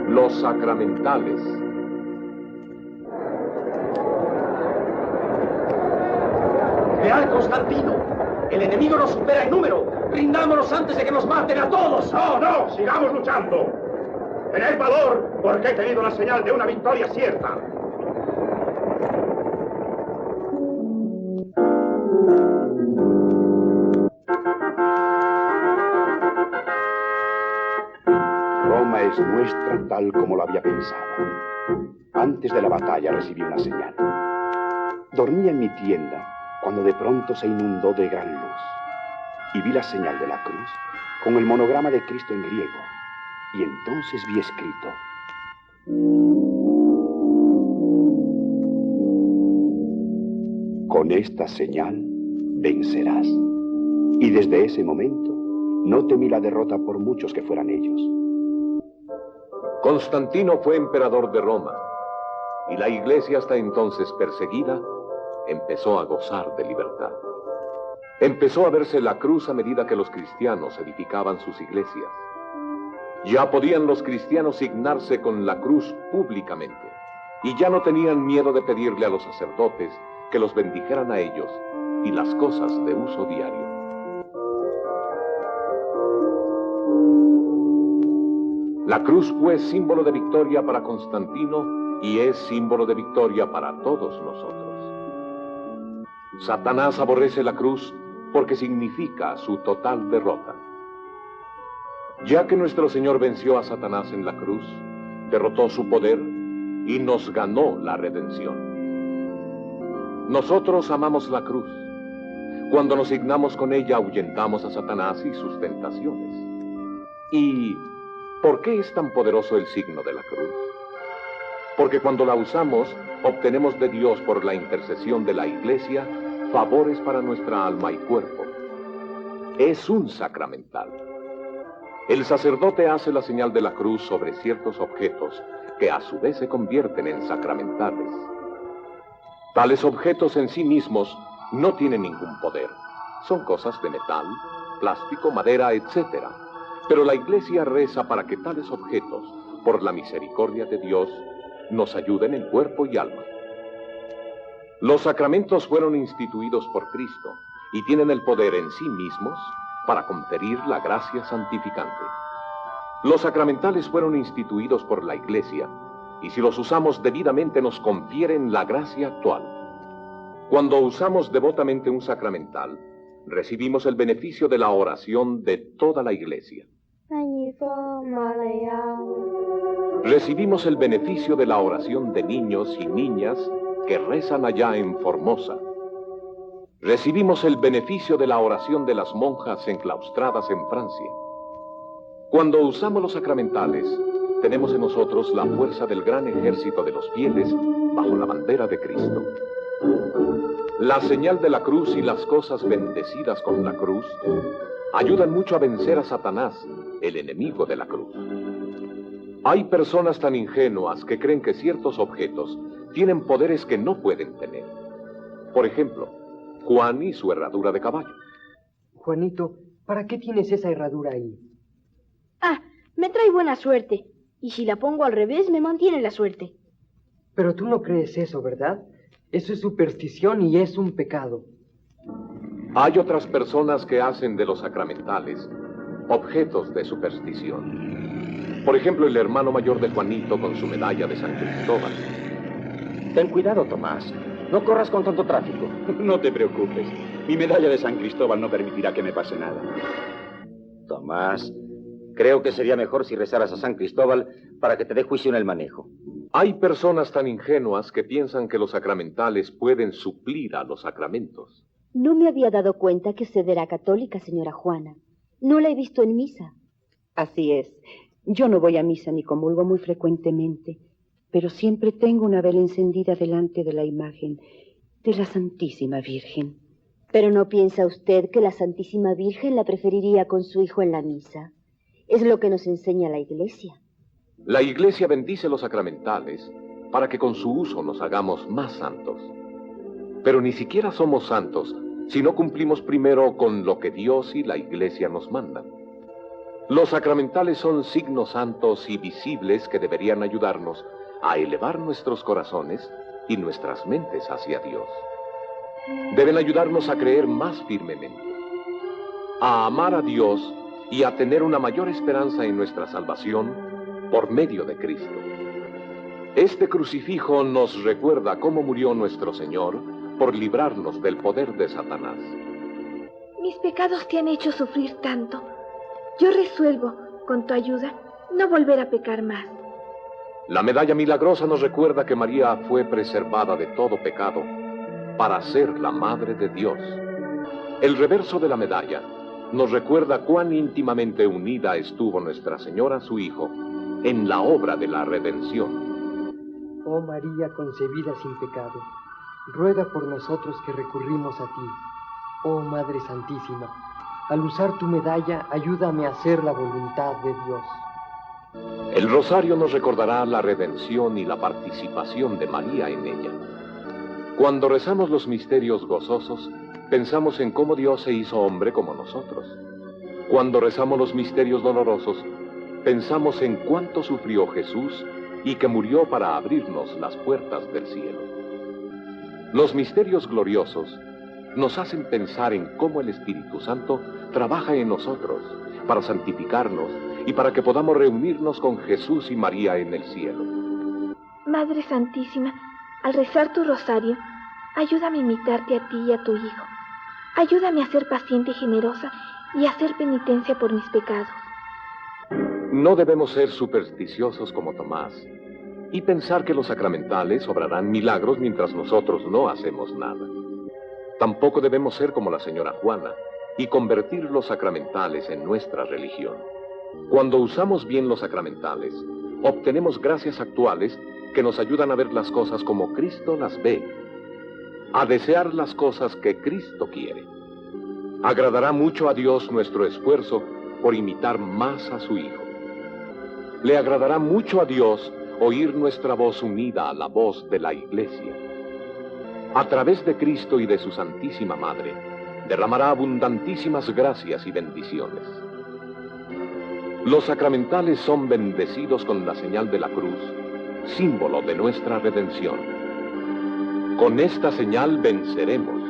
Los sacramentales. ¡Real Constantino! El enemigo nos supera en número. ¡Rindámonos antes de que nos maten a todos! ¡No, no! ¡Sigamos luchando! ¡Tened valor, porque he tenido la señal de una victoria cierta! Roma es nuestra tal como lo había pensado. Antes de la batalla recibí una señal. Dormía en mi tienda cuando de pronto se inundó de gran luz y vi la señal de la cruz con el monograma de Cristo en griego, y entonces vi escrito: con esta señal vencerás. Y desde ese momento no temí la derrota por muchos que fueran ellos. Constantino fue emperador de Roma, y la iglesia, hasta entonces perseguida, empezó a gozar de libertad. Empezó a verse la cruz a medida que los cristianos edificaban sus iglesias. Ya podían los cristianos signarse con la cruz públicamente, y ya no tenían miedo de pedirle a los sacerdotes que los bendijeran a ellos y las cosas de uso diario. La cruz fue símbolo de victoria para Constantino y es símbolo de victoria para todos nosotros. Satanás aborrece la cruz porque significa su total derrota. Ya que nuestro Señor venció a Satanás en la cruz, derrotó su poder y nos ganó la redención. Nosotros amamos la cruz. Cuando nos signamos con ella, ahuyentamos a Satanás y sus tentaciones. ¿Y por qué es tan poderoso el signo de la cruz? Porque cuando la usamos, obtenemos de Dios, por la intercesión de la iglesia, favores para nuestra alma y cuerpo. Es un sacramental. El sacerdote hace la señal de la cruz sobre ciertos objetos que a su vez se convierten en sacramentales. Tales objetos en sí mismos no tienen ningún poder. Son cosas de metal, plástico, madera, etc. Pero la iglesia reza para que tales objetos, por la misericordia de Dios, nos ayuden en cuerpo y alma. Los sacramentos fueron instituidos por Cristo y tienen el poder en sí mismos para conferir la gracia santificante. Los sacramentales fueron instituidos por la iglesia y si los usamos debidamente nos confieren la gracia actual. Cuando usamos devotamente un sacramental, recibimos el beneficio de la oración de toda la iglesia. Recibimos el beneficio de la oración de niños y niñas que rezan allá en Formosa. Recibimos el beneficio de la oración de las monjas enclaustradas en Francia. Cuando usamos los sacramentales, tenemos en nosotros la fuerza del gran ejército de los fieles bajo la bandera de Cristo. La señal de la cruz y las cosas bendecidas con la cruz ayudan mucho a vencer a Satanás, el enemigo de la cruz. Hay personas tan ingenuas que creen que ciertos objetos tienen poderes que no pueden tener. Por ejemplo, Juan y su herradura de caballo. Juanito, ¿para qué tienes esa herradura ahí? Ah, me trae buena suerte. Y si la pongo al revés, me mantiene la suerte. Pero tú no crees eso, ¿verdad? Eso es superstición y es un pecado. Hay otras personas que hacen de los sacramentales objetos de superstición. Por ejemplo, el hermano mayor de Juanito con su medalla de San Cristóbal. Ten cuidado, Tomás. No corras con tanto tráfico. No te preocupes. Mi medalla de San Cristóbal no permitirá que me pase nada. Tomás, creo que sería mejor si rezaras a San Cristóbal para que te dé juicio en el manejo. Hay personas tan ingenuas que piensan que los sacramentales pueden suplir a los sacramentos. No me había dado cuenta que usted era católica, señora Juana. No la he visto en misa. Así es. Yo no voy a misa ni comulgo muy frecuentemente, pero siempre tengo una vela encendida delante de la imagen de la Santísima Virgen. Pero ¿no piensa usted que la Santísima Virgen la preferiría con su hijo en la misa? Es lo que nos enseña la Iglesia. La Iglesia bendice los sacramentales para que con su uso nos hagamos más santos. Pero ni siquiera somos santos si no cumplimos primero con lo que Dios y la Iglesia nos mandan. Los sacramentales son signos santos y visibles que deberían ayudarnos a elevar nuestros corazones y nuestras mentes hacia Dios. Deben ayudarnos a creer más firmemente, a amar a Dios y a tener una mayor esperanza en nuestra salvación por medio de Cristo. Este crucifijo nos recuerda cómo murió nuestro Señor por librarnos del poder de Satanás. Mis pecados te han hecho sufrir tanto. Yo resuelvo, con tu ayuda, no volver a pecar más. La medalla milagrosa nos recuerda que María fue preservada de todo pecado para ser la Madre de Dios. El reverso de la medalla nos recuerda cuán íntimamente unida estuvo Nuestra Señora, su Hijo, en la obra de la redención. Oh María concebida sin pecado, ruega por nosotros que recurrimos a ti. Oh Madre Santísima, al usar tu medalla, ayúdame a hacer la voluntad de Dios. El rosario nos recordará la redención y la participación de María en ella. Cuando rezamos los misterios gozosos, pensamos en cómo Dios se hizo hombre como nosotros. Cuando rezamos los misterios dolorosos, pensamos en cuánto sufrió Jesús y que murió para abrirnos las puertas del cielo. Los misterios gloriosos nos hacen pensar en cómo el Espíritu Santo trabaja en nosotros para santificarnos y para que podamos reunirnos con Jesús y María en el cielo. Madre Santísima, al rezar tu rosario, ayúdame a imitarte a ti y a tu Hijo. Ayúdame a ser paciente y generosa y a hacer penitencia por mis pecados. No debemos ser supersticiosos como Tomás y pensar que los sacramentales obrarán milagros mientras nosotros no hacemos nada. Tampoco debemos ser como la señora Juana y convertir los sacramentales en nuestra religión. Cuando usamos bien los sacramentales, obtenemos gracias actuales que nos ayudan a ver las cosas como Cristo las ve, a desear las cosas que Cristo quiere. Agradará mucho a Dios nuestro esfuerzo por imitar más a su Hijo. Le agradará mucho a Dios oír nuestra voz unida a la voz de la Iglesia. A través de Cristo y de su Santísima Madre, derramará abundantísimas gracias y bendiciones. Los sacramentales son bendecidos con la señal de la cruz, símbolo de nuestra redención. Con esta señal venceremos.